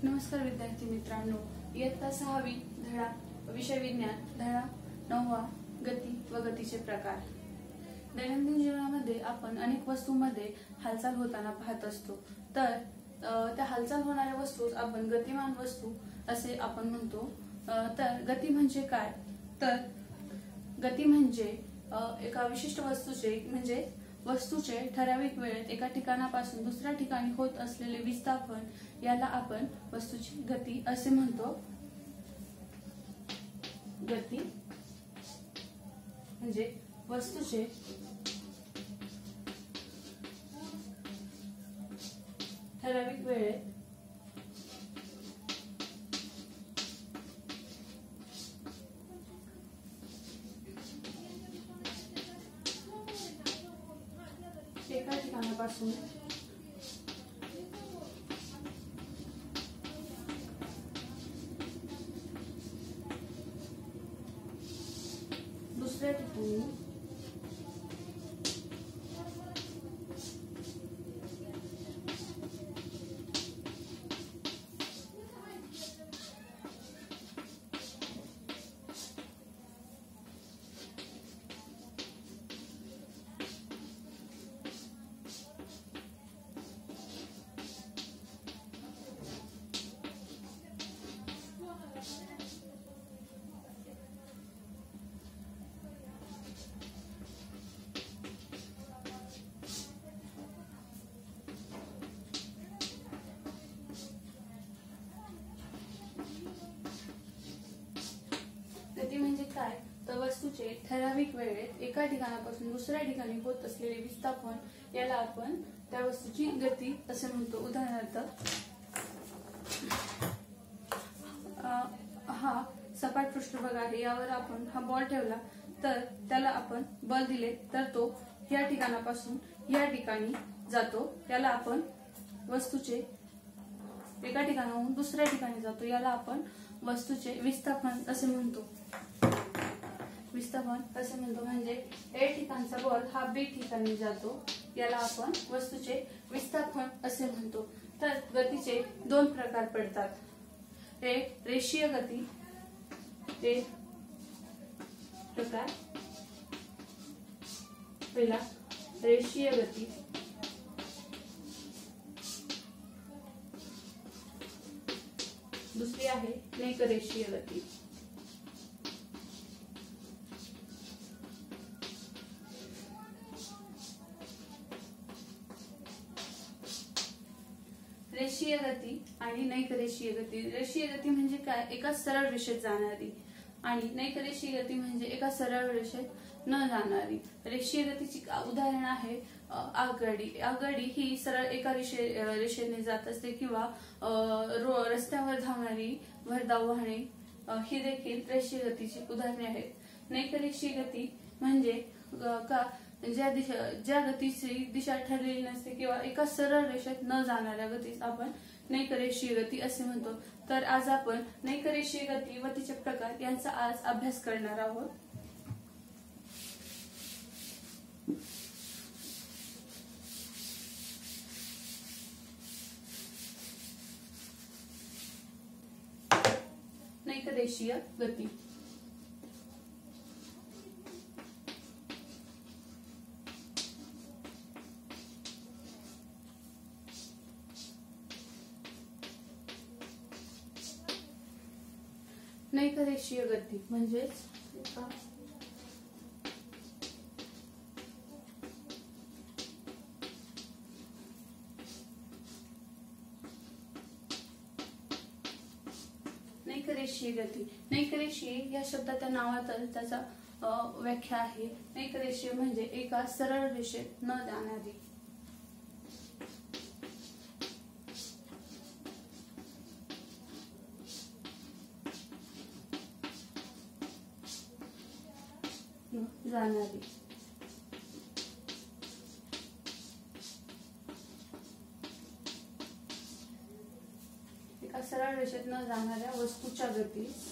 नमस्कार विद्यार्थी मित्रांनो, इयत्ता 6वी धडा विषय विज्ञान धडा 9वा गती व गतीचे प्रकार। दैनंदिन जीवनामध्ये आपण अनेक वस्तूंमध्ये हालचाल होताना पाहत असतो। तर त्या हालचाल होणाऱ्या वस्तूस आपण गतिमान वस्तू असे आपण म्हणतो। तर गती म्हणजे काय? तर गती म्हणजे एका विशिष्ट वस्तूचे ठराविक वेळेत एका ठिकाणापासून दुसऱ्या ठिकाणी होत असलेले विस्थापन याला आपण वस्तूची गती असे म्हणतो। गती म्हणजे वस्तूचे ठराविक वेळेत एका ठिकाणापासून दुसऱ्या ठिकाणी गती म्हणजे काय? तर वस्तूचे ठराविक वेळेत एका ठिकाणापासून दुसऱ्या ठिकाणी होत असलेले विस्थापन याला आपण त्या वस्तूची गती असे म्हणतो। उदाहरणार्थ हा सपाट पृष्ठभाग आहे, यावर आपण हा बॉल ठेवला तर त्याला आपण बल दिले तर तो या ठिकाणापासून या ठिकाणी जातो, याला आपण वस्तूचे एका ठिकाणाहून दुसऱ्या ठिकाणी जातो याला आपण वस्तूचे विस्थापन असे म्हणतो। विस्थापन असे म्हणतो म्हणजे ए ठिकाणचा बॉल हा बी ठिकाणी जातो याला आपण वस्तूचे विस्थापन असे म्हणतो। तर गतीचे दोन प्रकार पडतात। एक रेषीय गती, एक प्रकार पहिला रेषीय गती, दुसरी आहे नैकरेषीय गती। रेषीय गती आणि नैकरेषीय गती। रेषीय गती म्हणजे काय? एका सरळ रेषेत जाणारी, आणि नैकरेषीय गती म्हणजे एका सरळ रेषेत न जाणारी। रेषीय गतीची उदाहरण आहे आगगाडी। आगगाडी ही सरळ एका रेषेने जात असते, किंवा रस्त्यावर धावणारी भरधाव वाहने ही देखील रेषीय गतीची उदाहरणे आहेत। नैकरेषीय गती म्हणजे ज्या गतीची दिशा ठरलेली नसते किंवा एका सरळ रेषेत न जाणाऱ्या गतीस आपण नैकरेषीय गती असे म्हणतो। तर आज आपण नैकरेषीय गती व तिचे प्रकार यांचा आज अभ्यास करणार आहोत। नैकरेषीय गती नैकरेषीय गती म्हणजेच नैकरेषीय गती। नैकरेषीय या शब्दाच्या नावातच त्याचा व्याख्या आहे। नैकरेषीय म्हणजे एका सरळ रेषेत न जाणारी। एका सरळ रेषेत न जाणाऱ्या वस्तूच्या गतीस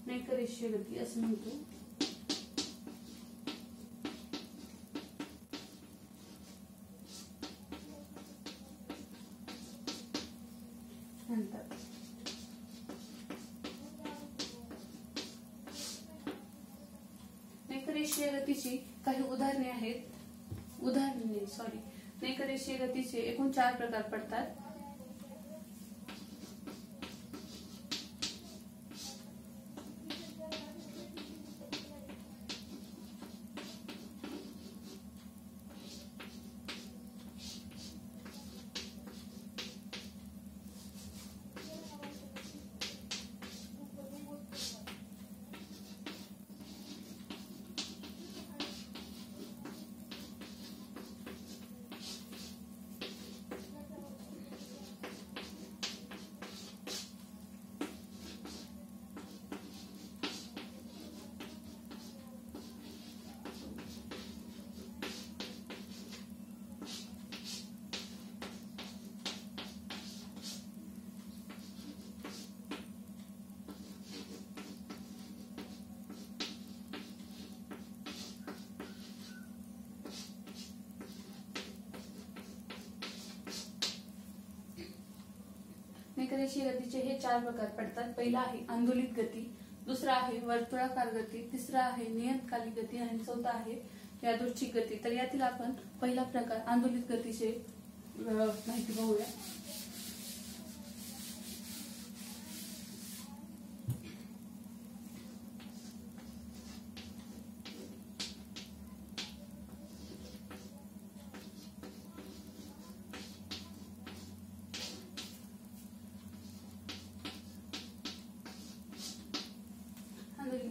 नैकरेषीय गती असे म्हणतो। नैकरेषीय गतीची काही उदाहरणे आहेत. नैकरेषीय गतीचे एकूण 4 प्रकार पडतात. नैकरेषीय गतीचे हे 4 प्रकार पडतात. पहिला आहे आंदोलित गती, दुसरा आहे वर्तुळाकार गती, तिसरा आहे नियतकालिक गती आणि चौथा आहे यादृच्छिक गती. तर यातील आपण पहिला प्रकार आंदोलित गतीचे माहिती बघूया.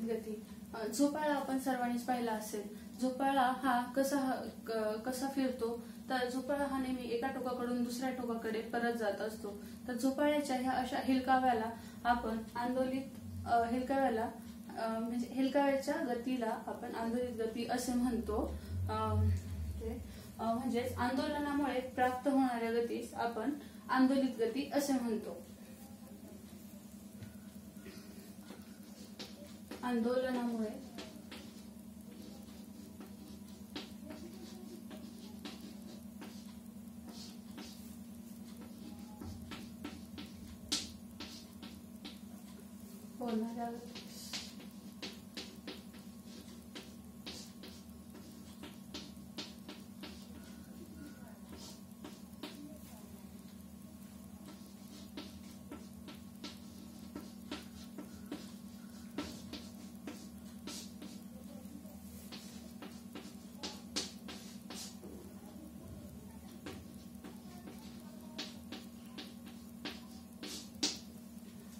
गती. झोपाळा आपण सर्वांनीच पाहिला असेल. झोपाळा हा कसा फिरतो, तर झोपाळा हा नेहमी एका टोकाकडून दुसऱ्या टोकाकडे परत जात असतो. तर झोपाळ्याच्या ह्या अशा हेलकाव्याला आपण म्हणजे हेलकाव्याच्या गतीला आपण आंदोलित गती असे म्हणतो. म्हणजेच आंदोलनामुळे प्राप्त होणाऱ्या गतीस आपण आंदोलित गती असे म्हणतो. आंदोलनामुळे होणाऱ्या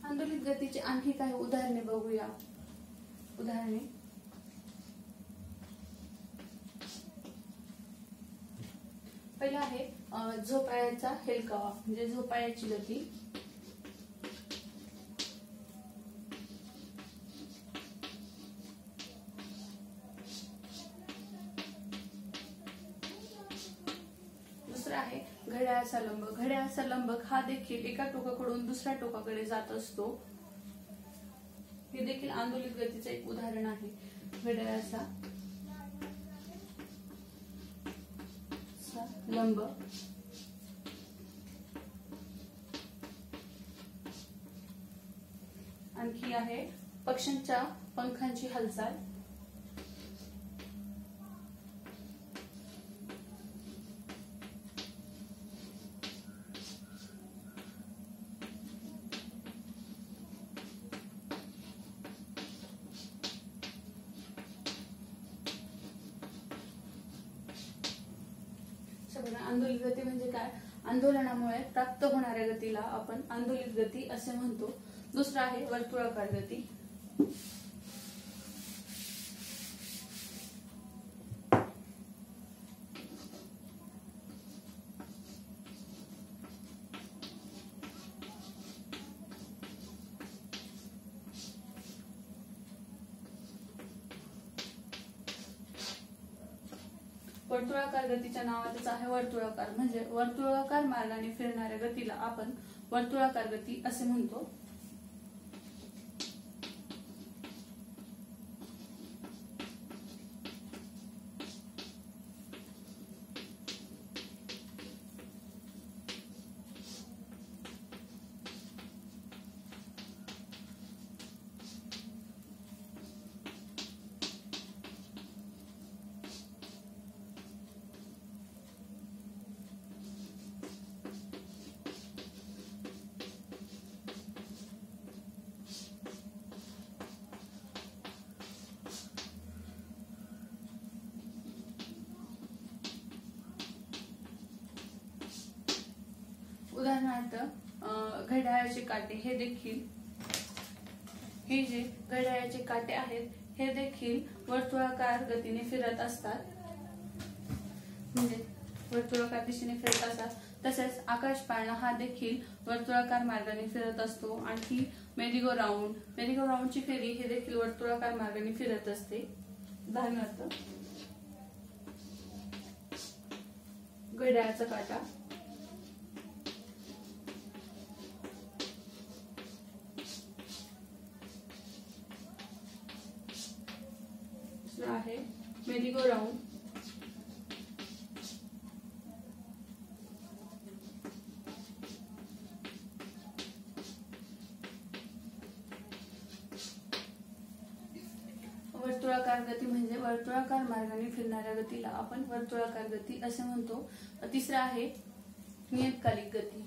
आंदोलित गतीचे आणखी काही उदाहरणे बघूया. पहिला आहे झोपाळ्याचा हेलकावा म्हणजे झोपाळ्याची गती. दुसरा आहे घड्याळाचा लंब. घड्याळाचा लंबक हा देखील एका टोकाकडून दुसऱ्या टोकाकडे जात असतो. हे देखील आंदोलित गतीचे एक उदाहरण आहे. घड्याळाचा लंब. आणखी आहे पक्ष्यांच्या पंखांची हालचाल. आंदोलित गती म्हणजे काय? आंदोलनामुळे प्राप्त होणाऱ्या गतीला आपण आंदोलित गती असे म्हणतो. दुसरा आहे वर्तुळाकार गती. वर्तुळाकार गतीच्या नावातच आहे वर्तुळाकार म्हणजे वर्तुळाकार मार्गाने फिरणाऱ्या गतीला आपण वर्तुळाकार गती असे म्हणतो. उदाहरणार्थ घड्याळाचे काटे हे देखील, हे जे घड्याळाचे काटे आहेत हे देखील वर्तुळाकार गतीने फिरत असतात, म्हणजे वर्तुळाकार दिशेने फिरत असतात. तसेच आकाश पाळणा हा देखील वर्तुळाकार मार्गाने फिरत असतो. आणखी मेरीगो राऊंडची फेरी हे देखील वर्तुळाकार मार्गाने फिरत असते. उदाहरणार्थ घड्याळाचा काटा, दुसरा आहे मेरीगो राऊंड, वर्तुळाकार गती म्हणजे वर्तुळाकार मार्गाने फिरणाऱ्या गतीला आपण वर्तुळाकार गती असे म्हणतो. तिसरा आहे नियतकालिक गती.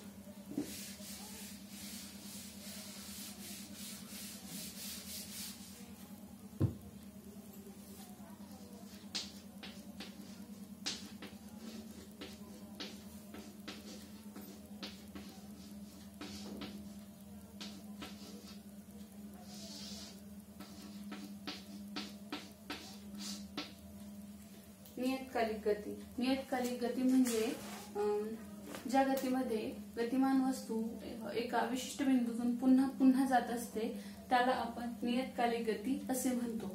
नियतकालिक गती म्हणजे ज्या गतीमध्ये गतिमान वस्तू एका विशिष्ट बिंदूतून पुन्हा पुन्हा जात असते त्याला आपण नियतकालिक गती असे म्हणतो.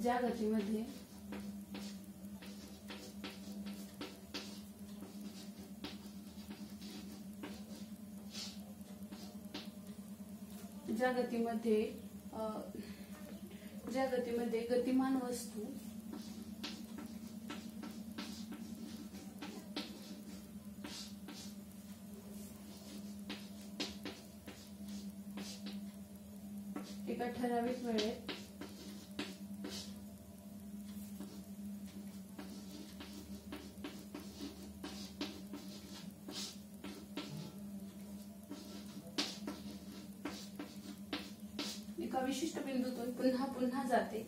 ज्या गतीमध्ये गतिमान वस्तू एका ठराविक वेळेत एका विशिष्ट बिंदूतून पुन्हा पुन्हा जाते.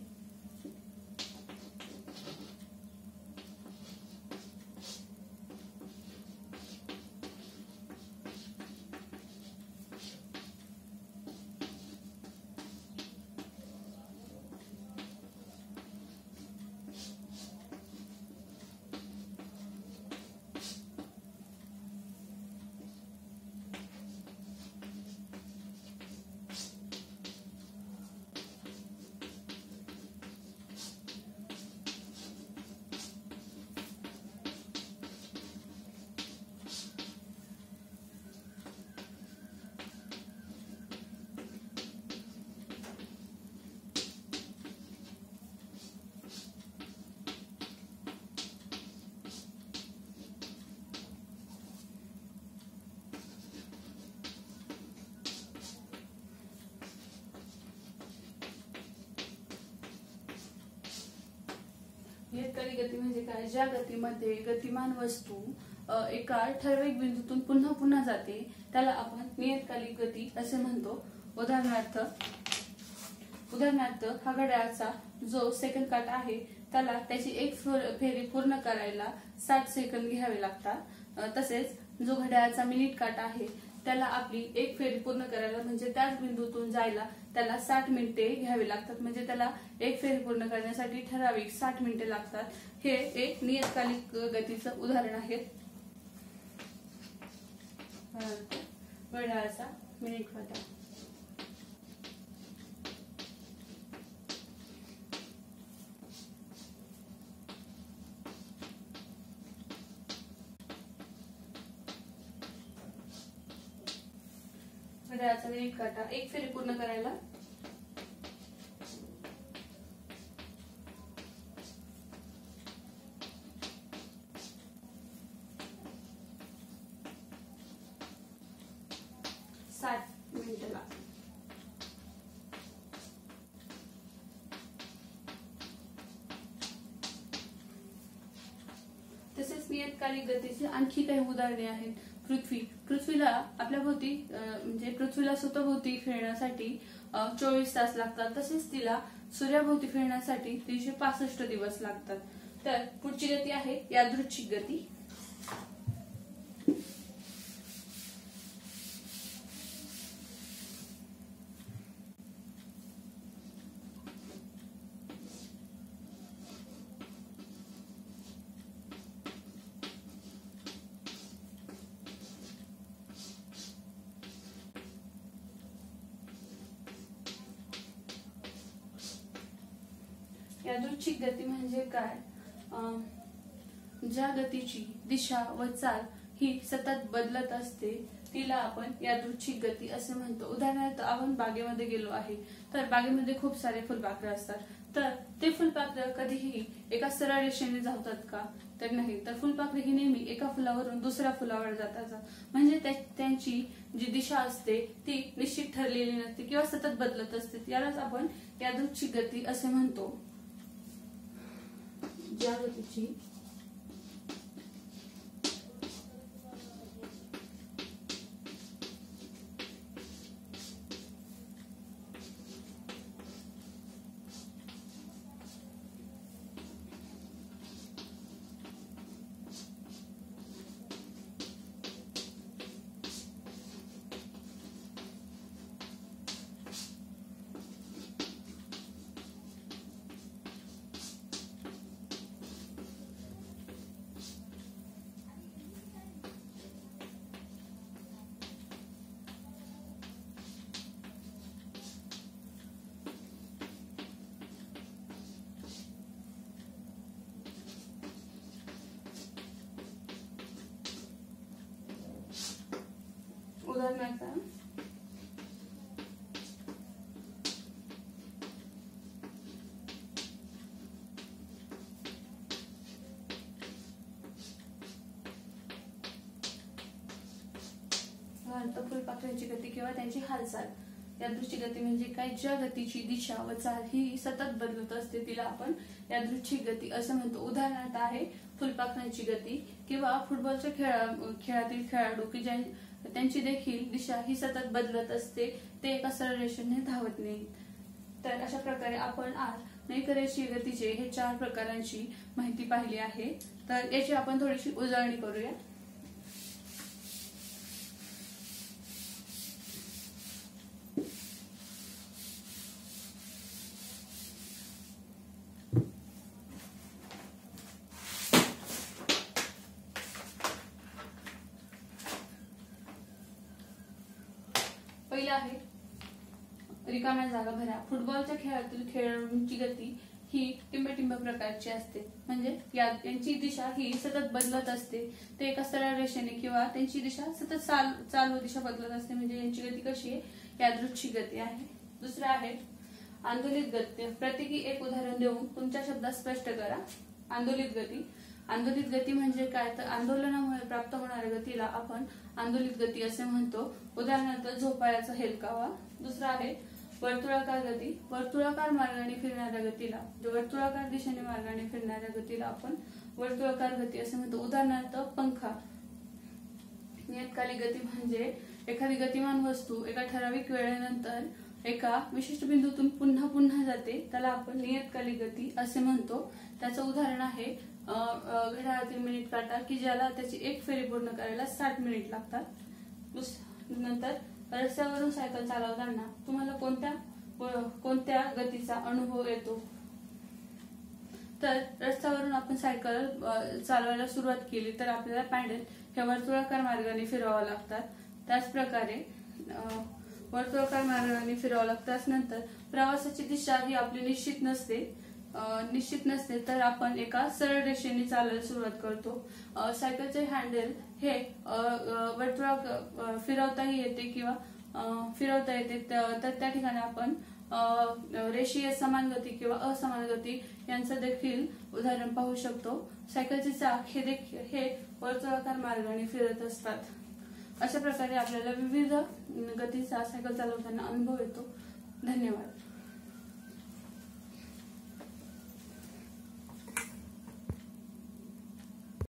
नियतकालिक गती म्हणजे काय? ज्या गतीमध्ये गतिमान वस्तू एका ठराविक बिंदूतून पुन्हा पुन्हा जाते त्याला आपण नियतकालिक गती असे म्हणतो. उदाहरणार्थ हा घड्याळाचा जो सेकंद काटा आहे त्याला त्याची एक फेरी पूर्ण करायला 60 सेकंद घ्यावे लागतात. तसेच जो घड्याळाचा मिनिट काटा आहे त्याला आपली एक फेरी पूर्ण करायला म्हणजे त्याच बिंदूतून जायला त्याला 60 मिनिटे घ्यावी लागतात. म्हणजे त्याला एक फेरी पूर्ण करण्यासाठी ठराविक 60 मिनिटे लागतात. हे एक नियतकालिक गतीचं उदाहरण आहे. घड्याळाचा मिनिट काटा, घड्याळाचा मिनिट काटा एक फेरी पूर्ण करायला 60 मिनिटे लागतात. तसेच नियतकालिक गतीची आणखी काही उदाहरणे आहेत. पृथ्वीला आपल्या भोवती म्हणजे पृथ्वीला स्वतःभोवती फिरण्यासाठी 24 तास लागतात. तसेच तिला सूर्याभोवती फिरण्यासाठी 365 दिवस लागतात. तर पुढची गती आहे यादृच्छिक गती. यादृच्छिक गती म्हणजे काय? ज्या गतीची दिशा व चाल ही सतत बदलत असते तिला आपण यादृच्छिक गती असे म्हणतो. उदाहरणार्थ आपण बागेमध्ये गेलो आहे, तर बागेमध्ये खूप सारे फुलपाखरे असतात, तर ते फुलपाखरे कधीही एका सरळ रेषेने धावतात का? तर नाही. तर फुलपाखरे ही नेहमी एका फुलावरून दुसऱ्या फुलावर जातात, म्हणजे त्यांची जी दिशा असते ती निश्चित ठरलेली नसते किंवा सतत बदलत असते. यालाच आपण यादृच्छिक गती असे म्हणतो. ज्या गतीची उदाहरणार्थ फुलपाखरांची गती किंवा त्यांची हालचाल. यादृच्छिक गती म्हणजे काय? ज्या गतीची दिशा व चाल ही सतत बदलत असते तिला आपण यादृच्छिक गती असे म्हणतो. उदाहरणार्थ आहे फुलपाखरांची गती किंवा फुटबॉलच्या खेळातील खेळाडू की त्यांची देखील दिशा ही सतत बदलत असते, ते एका सरळ रेषेने धावत नाही. तर अशा प्रकारे आपण आज नैकरेषीय गतीचे हे 4 प्रकारांची माहिती पाहिली आहे. तर याची आपण थोडीशी उजळणी करूया. पहिला आहे रिकाम्या जागा भरा. फुटबॉलच्या खेळातील खेळाडूंची गती ही टिंबटिंब प्रकारची असते, म्हणजे यांची दिशा ही सतत बदलत असते, ते एका सरळ रेषेने किंवा त्यांची दिशा सतत चाल व दिशा बदलत असते, म्हणजे यांची गती कशी आहे? यादृच्छिक गती आहे. दुसरा आहे आंदोलित गती. प्रत्येकी एक उदाहरण देऊन तुमच्या शब्दात स्पष्ट करा. आंदोलित गती. आंदोलित गती म्हणजे काय? तर आंदोलनामुळे प्राप्त होणाऱ्या गतीला आपण आंदोलित गती असे म्हणतो. उदाहरणार्थ झोपाळ्याचा हेलकावा. दुसरा आहे वर्तुळाकार गती. वर्तुळाकार मार्गाने फिरणाऱ्या गतीला, वर्तुळाकार दिशेने मार्गाने फिरणाऱ्या गतीला आपण वर्तुळाकार गती असे म्हणतो. उदाहरणार्थ पंखा. नियतकालिक गती म्हणजे एखादी गतिमान वस्तू एका ठराविक वेळेनंतर एका विशिष्ट बिंदूतून पुन्हा पुन्हा जाते, त्याला आपण नियतकालिक गती असे म्हणतो. त्याचं उदाहरण आहे घड्याळातील मिनिट काटा, की ज्याला त्याची एक फेरी पूर्ण करायला 60 मिनिट लागतात. नंतर रस्त्यावरून सायकल चालवताना तुम्हाला कोणत्या गतीचा अनुभव येतो? तर रस्त्यावरून आपण सायकल चालवायला सुरुवात केली तर आपल्याला पॅडल हे वर्तुळाकार मार्गाने फिरवावं लागतात. त्याचप्रकारे वर्तुळाकार मार्गाने फिरवावं लागतात. नंतर प्रवासाची दिशा ही आपली निश्चित नसते, तर आपण एका सरळ रेषेने चालायला सुरुवात करतो. सायकलचे हँडल हे फिरवताही येते किंवा फिरवता येते, तर त्या ठिकाणी आपण रेषीय समान गती किंवा असमान गती यांचं देखील उदाहरण पाहू शकतो. सायकलचे चाक हे वर्तुळाकार मार्गाने फिरत असतात. अशा प्रकारे आपल्याला विविध गतीचा सायकल चालवताना अनुभव येतो. धन्यवाद.